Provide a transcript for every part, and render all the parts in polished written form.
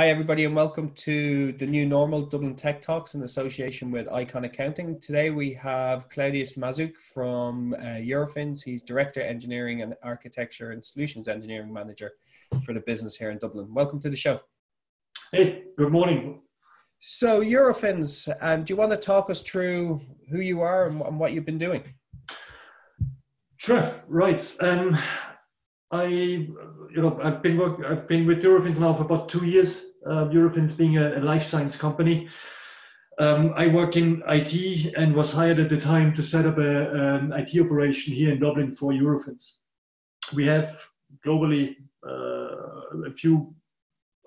Hi, everybody, and welcome to the new normal Dublin Tech Talks in association with Icon Accounting. Today we have Claudius Masuch from Eurofins. He's Director Engineering and Architecture and Solutions Engineering Manager for the business here in Dublin. Welcome to the show. Hey, good morning. So Eurofins, do you want to talk us through who you are and what you've been doing? Sure, right. I've been with Eurofins now for about 2 years. Eurofins being a life science company. I work in IT and was hired at the time to set up an IT operation here in Dublin for Eurofins. We have globally a few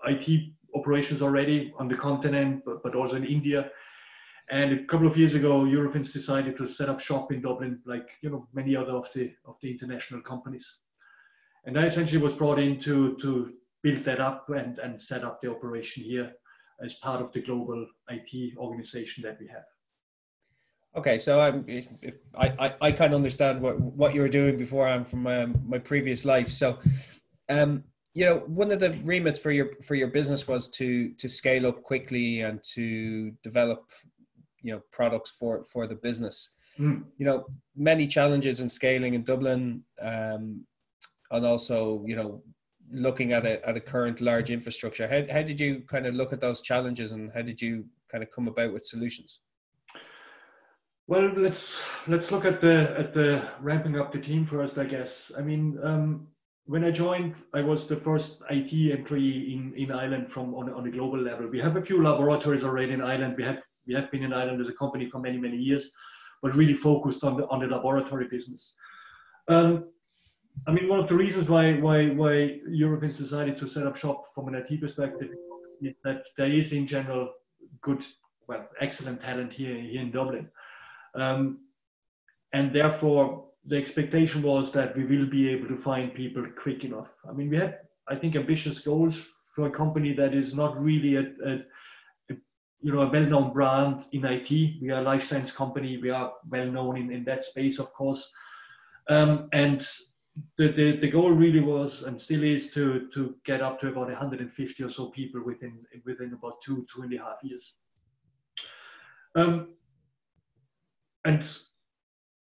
IT operations already on the continent, but also in India. And a couple of years ago, Eurofins decided to set up shop in Dublin, like many other of the international companies. And I essentially was brought in to build that up and set up the operation here as part of the global IT organization that we have. Okay, so I kind of understand what you were doing before. I'm from my previous life. So, one of the remits for your business was to scale up quickly and to develop products for the business. Many challenges in scaling in Dublin, and also looking at a current large infrastructure. How did you kind of look at those challenges, and how did you kind of come about with solutions? Well, let's look at the ramping up the team first, I guess. I mean, when I joined, I was the first IT employee in Ireland on a global level. We have a few laboratories already in Ireland. We have been in Ireland as a company for many years, but really focused on the laboratory business. One of the reasons why Eurofins decided to set up shop from an IT perspective is that there is in general excellent talent here in Dublin. And therefore, the expectation was that we will be able to find people quick enough. I mean, we had, I think, ambitious goals for a company that is not really a well-known brand in IT. We are a life science company. We are well-known in that space, of course. And the goal really was and still is to get up to about 150 or so people within about two and a half years. And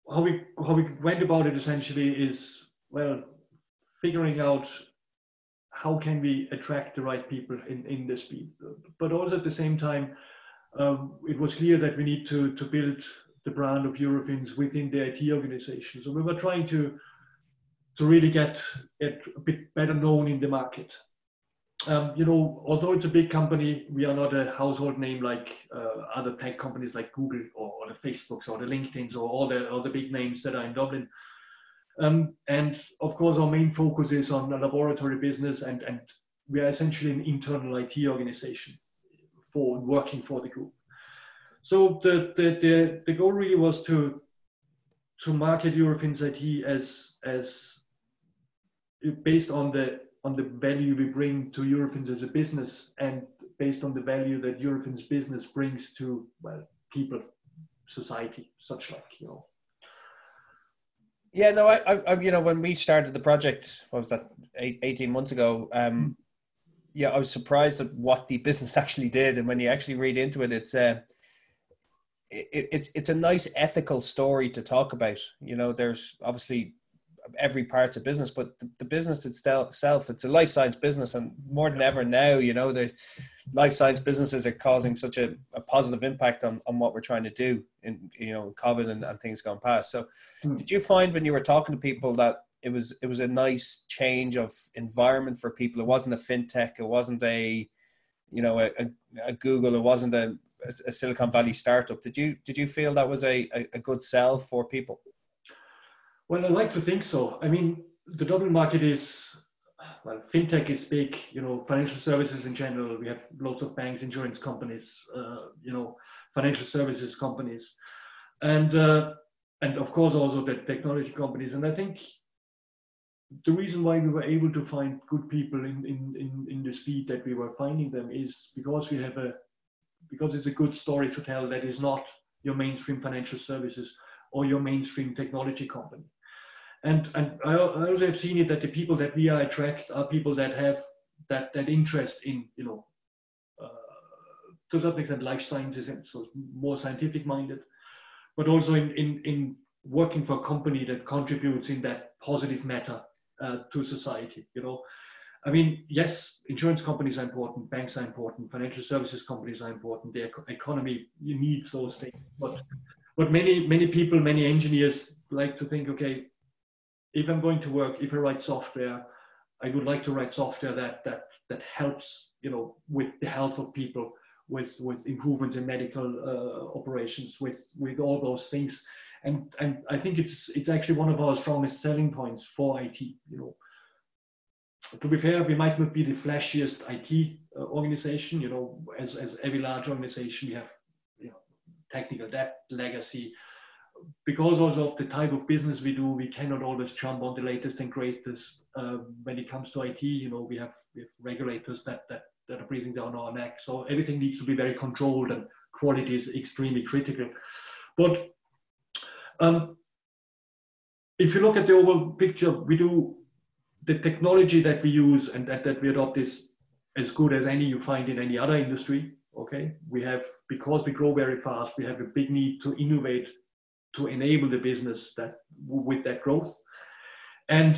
how we went about it essentially is, figuring out how can we attract the right people in the speed. But also at the same time, it was clear that we need to build the brand of Eurofins within the IT organization. So we were trying to really get it a bit better known in the market. Although it's a big company, we are not a household name like other tech companies like Google or the Facebooks or the LinkedIns or all the big names that are in Dublin. And of course, our main focus is on the laboratory business, and we are essentially an internal IT organization for working for the group. So the goal really was to market Eurofins IT as based on the value we bring to Eurofins as a business, and based on the value that Eurofins business brings to people, society, such like. Yeah, no, I when we started the project, what was that, 18 months ago? I was surprised at what the business actually did, and when you actually read into it, it's a nice ethical story to talk about. There's obviously every part's a business, but the business itself, it's a life science business, and more than ever now, there's life science businesses are causing such a positive impact on what we're trying to do in COVID and things gone past. So did you find when you were talking to people that it was a nice change of environment for people? It wasn't a fintech, it wasn't a Google, it wasn't a Silicon Valley startup. Did you feel that was a good sell for people? Well, I like to think so. I mean, the Dublin market is, fintech is big, financial services in general. We have lots of banks, insurance companies, financial services companies, and of course also the technology companies. And I think the reason why we were able to find good people in the speed that we were finding them is because it's a good story to tell that is not your mainstream financial services or your mainstream technology company. And I also have seen it that the people that we attract are people that have that interest in to a certain extent life sciences, and so more scientific minded, but also in working for a company that contributes in that positive matter to society. I mean, yes, insurance companies are important, banks are important, financial services companies are important, the economy, you need those things. But many people, many engineers like to think, okay, if I'm going to work, if I write software, I would like to write software that helps, with the health of people, with improvements in medical operations, with all those things. And I think it's actually one of our strongest selling points for IT. To be fair, we might not be the flashiest IT organization. As every large organization, we have technical debt, legacy. Because also of the type of business we do, we cannot always jump on the latest and greatest. When it comes to IT, we have regulators that are breathing down our neck. So everything needs to be very controlled, and quality is extremely critical. But if you look at the overall picture, the technology that we use and that we adopt is as good as any you find in any other industry. Okay, because we grow very fast, we have a big need to innovate to enable the business with that growth. And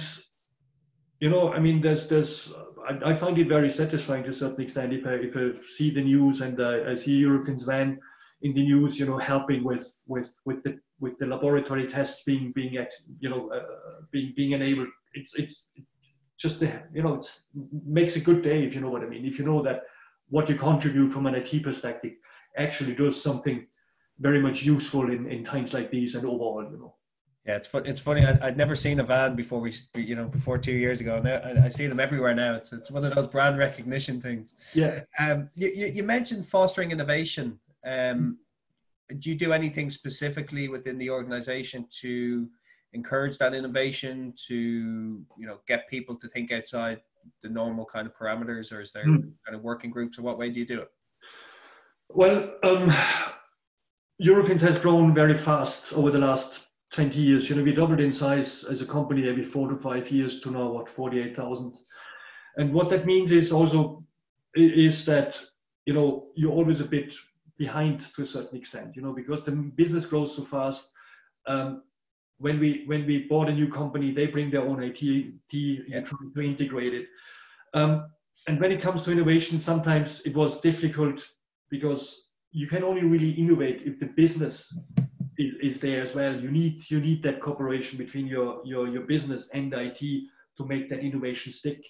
I mean, I find it very satisfying to a certain extent if I see the news and I see Eurofins van in the news, helping with the laboratory tests being enabled. It's just it makes a good day, if you know what I mean. If you know that what you contribute from an IT perspective actually does something very much useful in times like these and overall. Yeah, it's funny. I'd never seen a van before before 2 years ago. Now I see them everywhere now. It's one of those brand recognition things. Yeah. You mentioned fostering innovation. Do you do anything specifically within the organization to encourage that innovation, to get people to think outside the normal kind of parameters, or is there kind of working groups, or what way do you do it? Well, Eurofins has grown very fast over the last 20 years. We doubled in size as a company every 4 to 5 years to now 48,000. And what that means is that you're always a bit behind to a certain extent, because the business grows so fast. When we bought a new company, they bring their own IT, you're trying to integrate it. And when it comes to innovation, sometimes it was difficult because you can only really innovate if the business is there as well. You need that cooperation between your business and IT to make that innovation stick.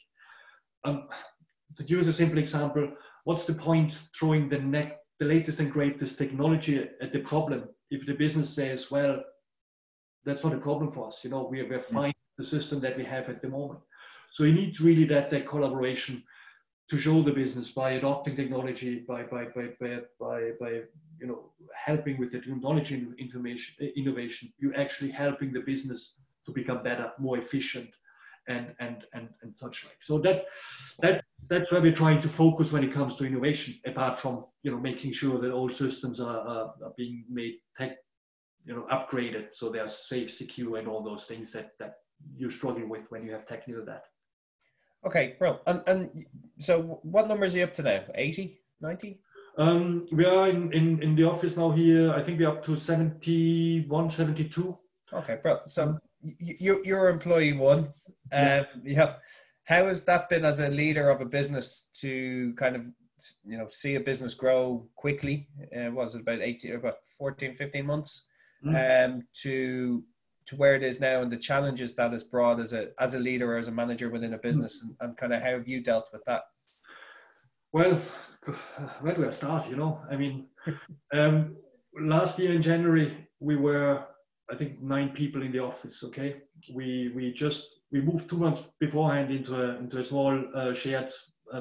To use a simple example, what's the point throwing the latest and greatest technology at the problem if the business says, well, that's not a problem for us. We're fine with the system that we have at the moment. So you need really that collaboration to show the business by adopting technology, by helping with the knowledge innovation. You're actually helping the business to become better, more efficient, and such like. So that's where we're trying to focus when it comes to innovation. Apart from making sure that all systems are being made upgraded so they are safe, secure, and all those things that you struggle with when you have technical debt. Okay, bro. And so what numbers are you up to now? 80, 90? We are in the office now here. I think we're up to 71, 72. Okay, bro. So you're employee one. How has that been as a leader of a business to kind of, see a business grow quickly? Was it about 14, 15 months? To where it is now, and the challenges that it's brought as a leader or as a manager within a business, and kind of how have you dealt with that? Well, where do I start? I mean, last year in January we were, I think, 9 people in the office. Okay, we moved 2 months beforehand into a small shared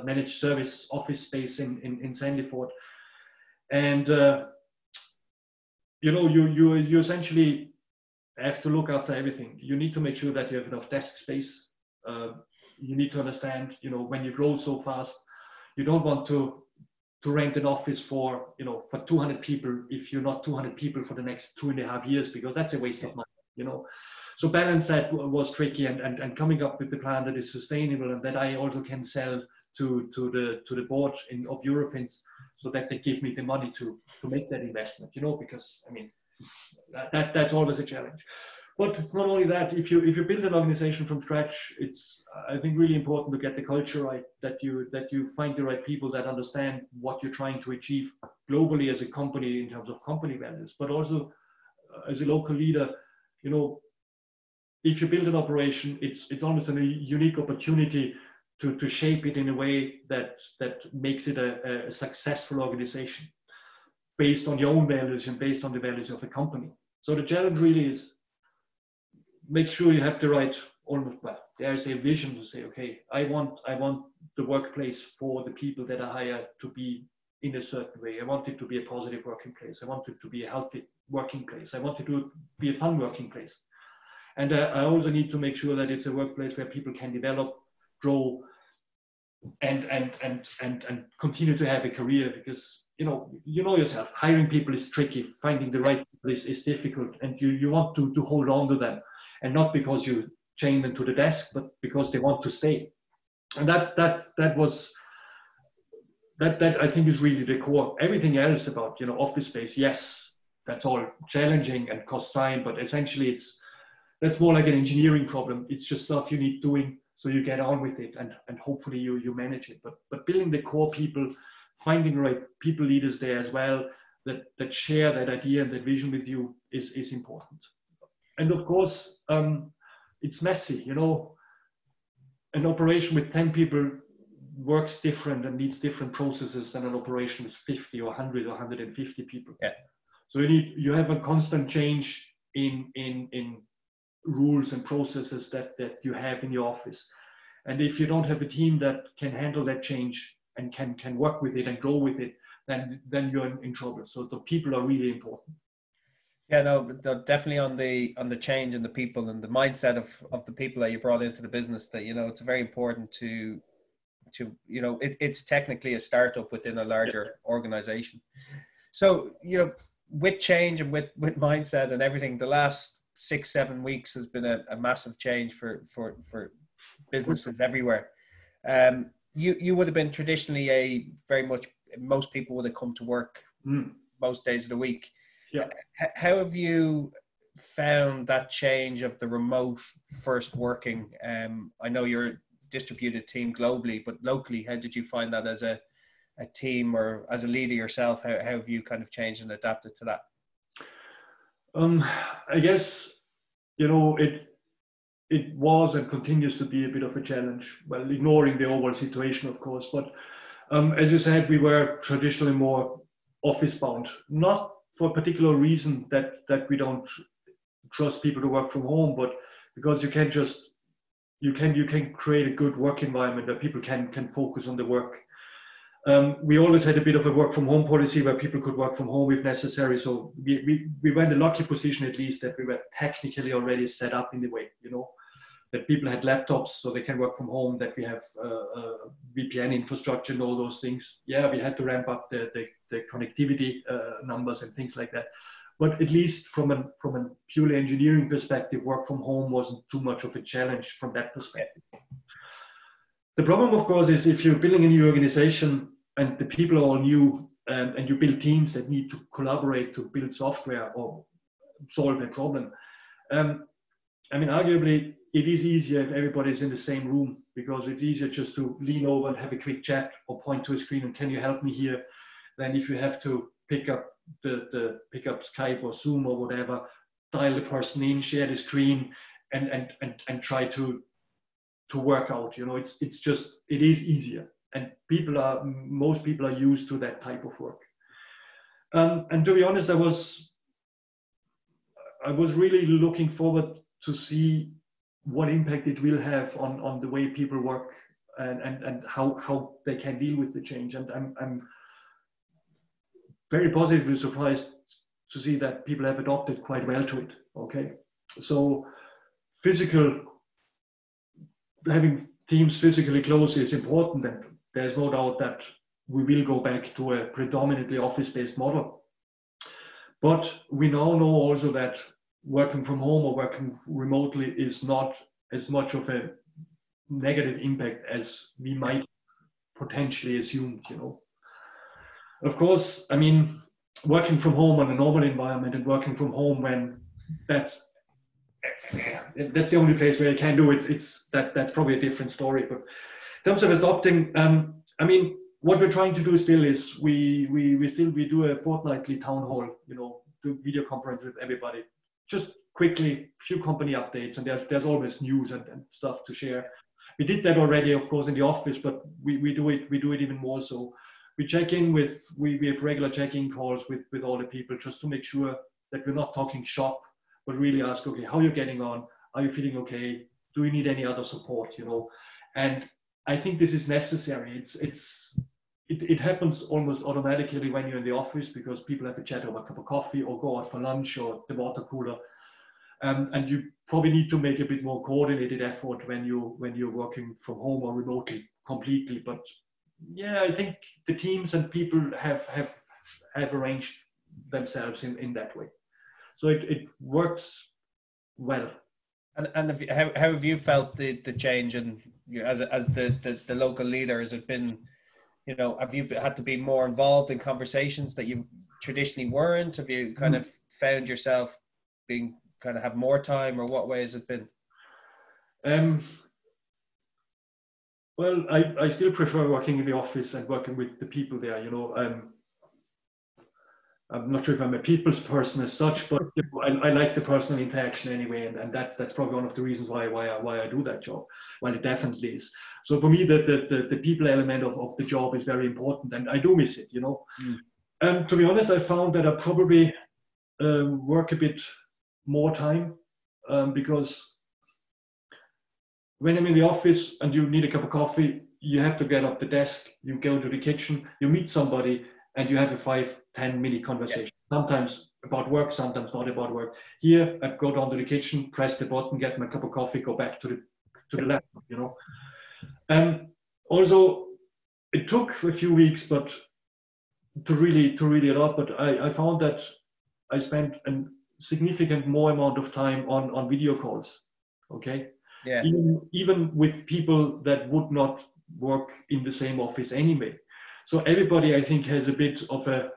managed service office space in Sandyford, and you essentially have to look after everything. You need to make sure that you have enough desk space. You need to understand, when you grow so fast, you don't want to rent an office for 200 people if you're not 200 people for the next 2.5 years, because that's a waste of money. So balance that was tricky, and coming up with the plan that is sustainable and that I also can sell to the board of Eurofins, so that they give me the money to make that investment. Because I mean that's always a challenge. But it's not only that. If you build an organization from scratch, it's, I think, really important to get the culture right. That you find the right people that understand what you're trying to achieve globally as a company in terms of company values, but also as a local leader. If you build an operation, it's almost a unique opportunity to shape it in a way that makes it a successful organization based on your own values and based on the values of a company. So the challenge really is, make sure you have the right, almost, well, there's a vision to say, okay, I want the workplace for the people that are hired to be in a certain way. I want it to be a positive working place. I want it to be a healthy working place. I want it to be a fun working place. And I also need to make sure that it's a workplace where people can develop, grow, and continue to have a career. Because you know yourself, hiring people is tricky. Finding the right people is difficult, and you want to hold on to them. And not because you chain them to the desk, but because they want to stay. And that I think is really the core. Everything else about office space, yes, that's all challenging and costs time, but essentially that's more like an engineering problem. It's just stuff you need doing, so you get on with it, and hopefully you manage it. But building the core people, finding the right people leaders there as well, that share that idea and that vision with you is important. And of course, it's messy. An operation with 10 people works different and needs different processes than an operation with 50 or 100 or 150 people. Yeah. So you have a constant change in rules and processes that you have in your office. And if you don't have a team that can handle that change and can work with it and grow with it, then you're in trouble. So the people are really important. Yeah, no, definitely on the change in the people and the mindset of the people that you brought into the business. That it's very important to it's technically a startup within a larger organization. So with change and with mindset and everything, the last 6-7 weeks has been a massive change for businesses everywhere. You would have been traditionally most people would have come to work most days of the week. Yeah. How have you found that change of the remote first working? I know you're a distributed team globally, but locally, how did you find that as a team or as a leader yourself? How have you kind of changed and adapted to that? I guess, it was and continues to be a bit of a challenge. Well, ignoring the overall situation, of course. But as you said, we were traditionally more office bound, not for a particular reason that we don't trust people to work from home, but because you can create a good work environment where people can focus on the work. We always had a bit of a work from home policy where people could work from home if necessary. So we were in the lucky position, at least, that we were technically already set up in the way, that people had laptops so they can work from home, that we have VPN infrastructure and all those things. Yeah, we had to ramp up the connectivity numbers and things like that. But at least from a purely engineering perspective, work from home wasn't too much of a challenge from that perspective. The problem, of course, is if you're building a new organization and the people are all new, and you build teams that need to collaborate to build software or solve a problem. Arguably, it is easier if everybody's in the same room, because it's easier just to lean over and have a quick chat or point to a screen and can you help me here, than if you have to pick up pick up Skype or Zoom or whatever, dial the person in, share the screen, and try to work out. It is easier, and most people are used to that type of work. And to be honest, I was really looking forward to see what impact it will have on the way people work and how they can deal with the change. And I'm very positively surprised to see that people have adopted quite well to it. Okay, so having teams physically close is important, and there's no doubt that we will go back to a predominantly office-based model. But we now know also that working from home or working remotely is not as much of a negative impact as we might potentially assumed, you know. Of course, I mean, working from home on a normal environment and working from home when that's the only place where you can do it, that's probably a different story. But in terms of adopting, I mean, what we're trying to do still is we do a fortnightly town hall, you know, do video conference with everybody, just quickly, few company updates, and there's always news and stuff to share. We did that already, of course, in the office, but we do it even more so. We check in with, we have regular check-in calls with all the people, just to make sure that we're not talking shop, but really ask, okay, how are you getting on? Are you feeling okay? Do you need any other support, you know? And I think this is necessary. It happens almost automatically when you're in the office, because people have a chat over a cup of coffee or go out for lunch or the water cooler. And you probably need to make a bit more coordinated effort when you're working from home or remotely completely. But yeah, I think the teams and people have arranged themselves in that way. So it works well. And how have you felt the change, and as the local leader? Has it been, you know, have you had to be more involved in conversations that you traditionally weren't? Have you kind of found yourself being kind of have more time, or what way has it been? Well, I still prefer working in the office and working with the people there, you know. I'm not sure if I'm a people's person as such, but you know, I like the personal interaction anyway, and that's probably one of the reasons why I do that job. Well, it definitely is. So for me, the people element of the job is very important, and I do miss it, you know. And to be honest, I found that I probably work a bit more time, because when I'm in the office and you need a cup of coffee, you have to get up the desk, you go to the kitchen, you meet somebody, and you have a 5-10 minute conversation. Yeah. Sometimes about work, sometimes not about work. Here, I go down to the kitchen, press the button, get my cup of coffee, go back to the laptop, you know. And also, it took a few weeks, but to really adopt. But I found that I spent a significant more amount of time on video calls. Okay. Yeah. Even with people that would not work in the same office anyway. So everybody, I think, has a bit of a,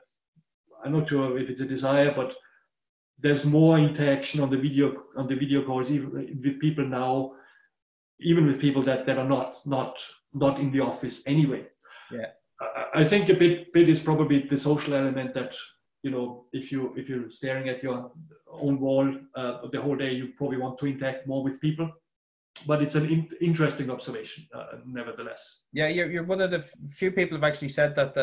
I'm not sure if it's a desire, but there's more interaction on the video calls, even with people now, even with people that are not in the office anyway. Yeah. I think a bit is probably the social element that, you know, if you're staring at your own wall the whole day, you probably want to interact more with people. But it's an interesting observation, nevertheless. Yeah, you're one of the few people who've actually said that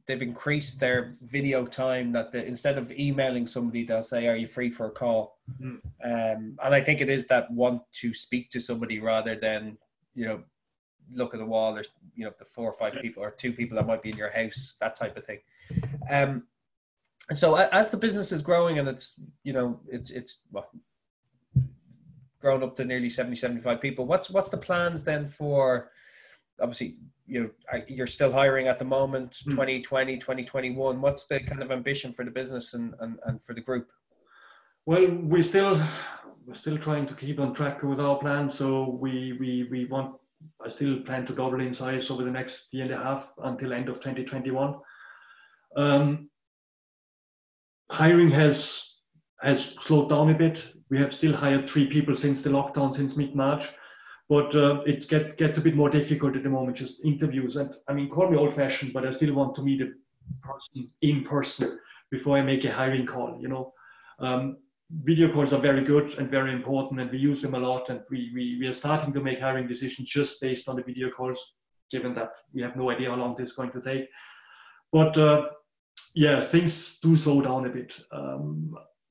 they've increased their video time. That instead of emailing somebody, they'll say, "Are you free for a call?" And I think it is that want to speak to somebody rather than, you know, look at the wall. There's, you know, the 4 or 5 people or 2 people that might be in your house, that type of thing. And so as the business is growing, and it's, you know, it's well, grown up to nearly 75 people. What's the plans then for, obviously, you know, you're still hiring at the moment, 2020, 2021. What's the kind of ambition for the business and for the group? Well, we're still trying to keep on track with our plan. So I still plan to double in size over the next year and a half until end of 2021. Hiring has slowed down a bit. We have still hired 3 people since the lockdown, since mid-March, but it gets a bit more difficult at the moment, just interviews. And I mean, call me old-fashioned, but I still want to meet a person in person before I make a hiring call, you know. Video calls are very good and very important, and we use them a lot, and we are starting to make hiring decisions just based on the video calls, given that we have no idea how long this is going to take. But yeah, things do slow down a bit.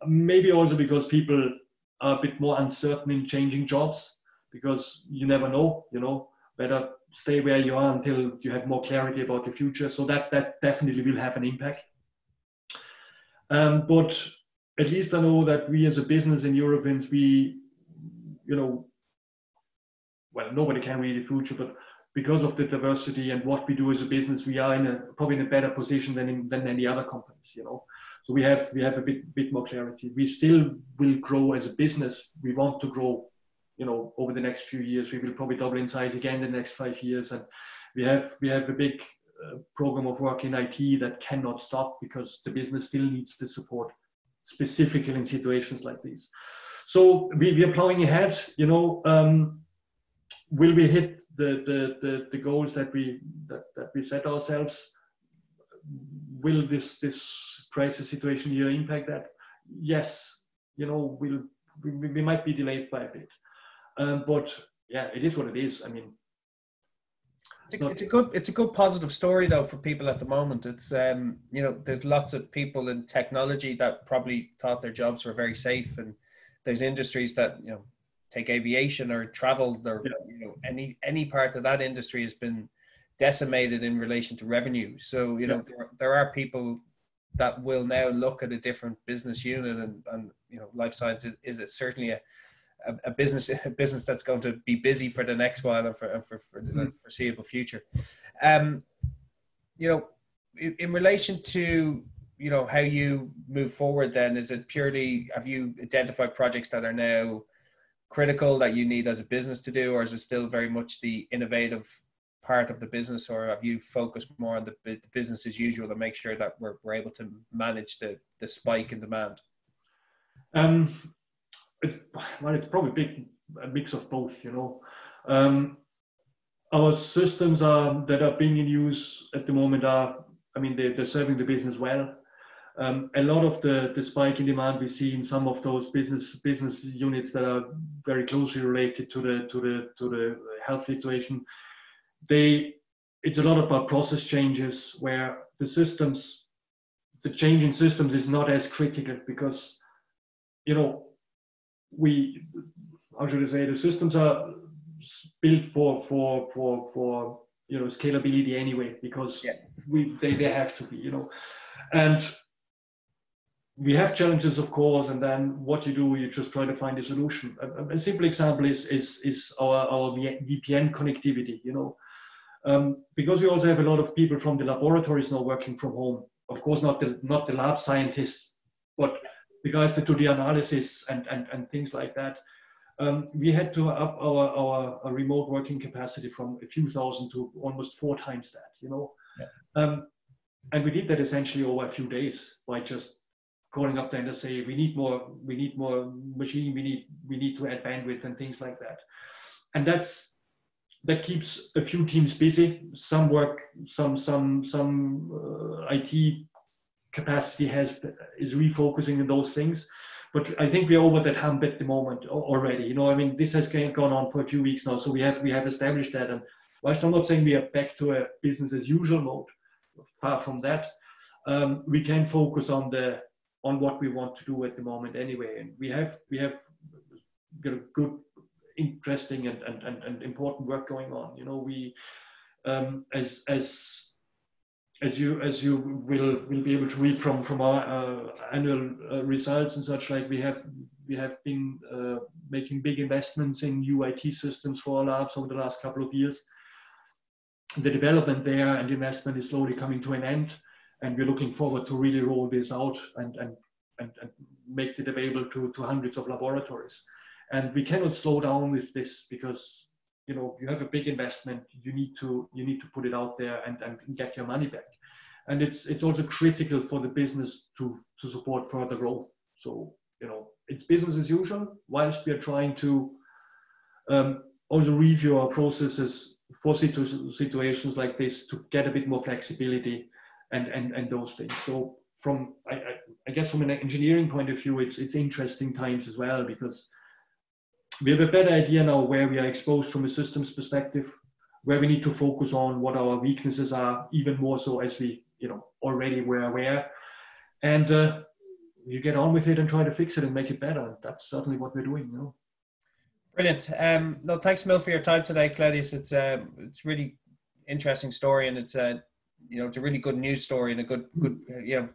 Maybe also because people are a bit more uncertain in changing jobs, because you never know, you know, better stay where you are until you have more clarity about the future. So that definitely will have an impact. But at least I know that we as a business in Eurofins, we, you know, well, nobody can read the future, but because of the diversity and what we do as a business, we are probably in a better position than any other companies, you know. So we have a bit more clarity. We still will grow as a business. We want to grow, you know, over the next few years. We will probably double in size again in the next 5 years, and we have a big program of work in IT that cannot stop because the business still needs the support, specifically in situations like these. So we are plowing ahead. Will we hit the goals that we set ourselves? Will this crisis situation here impact that? Yes. We might be delayed by a bit, but yeah, it is what it is. I mean, it's a good positive story though for people at the moment. It's there's lots of people in technology that probably thought their jobs were very safe, and there's industries that take aviation or travel, or any part of that industry has been decimated in relation to revenue. So there are people that will now look at a different business unit, and life science is certainly a business that's going to be busy for the next while and for the foreseeable future. In relation to how you move forward, then is it purely, have you identified projects that are now critical that you need as a business to do, or is it still very much the innovative part of the business, or have you focused more on the business as usual to make sure that we're able to manage the spike in demand? It's probably a mix of both. Our systems that are being in use at the moment they're serving the business well. A lot of the spike in demand we see in some of those business units that are very closely related to the health situation. It's a lot about process changes where the change in systems is not as critical because the systems are built for scalability anyway, because they have to be, and we have challenges, of course, and then what you just try to find a solution. A simple example is our VPN connectivity, because we also have a lot of people from the laboratories now working from home. Of course, not the lab scientists, but the guys that do the analysis and things like that. We had to up our remote working capacity from a few thousand to almost 4 times that, and we did that essentially over a few days by just calling up there and say, we need more machine, we need to add bandwidth and things like that. And that keeps a few teams busy. Some work, some IT capacity is refocusing on those things. But I think we're over that hump at the moment already. This has gone on for a few weeks now, so we have established that. And whilst I'm not saying we are back to a business as usual mode, far from that, we can focus on what we want to do at the moment anyway. And we have got a good, interesting and important work going on. We as you will be able to read from our annual results and such, like we have been making big investments in new IT systems for our labs over the last couple of years. The development there and the investment is slowly coming to an end, and we're looking forward to really roll this out and make it available to hundreds of laboratories. And we cannot slow down with this because you have a big investment. You need to put it out there and get your money back. And it's also critical for the business to support further growth. So it's business as usual, whilst we are trying to also review our processes for situations like this to get a bit more flexibility and those things. So I guess from an engineering point of view, it's interesting times as well, because we have a better idea now where we are exposed from a systems perspective, where we need to focus on what our weaknesses are, even more so as we already were aware. And you get on with it and try to fix it and make it better. That's certainly what we're doing. Brilliant. No, thanks, Mil, for your time today, Claudius. It's really interesting story, and it's a really good news story, and a good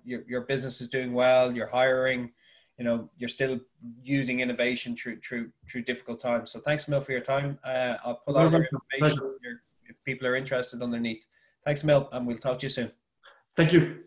your business is doing well. You're hiring. You're still using innovation through difficult times. So thanks, Mil, for your time. I'll put all your information if people are interested underneath. Thanks, Mil, and we'll talk to you soon. Thank you.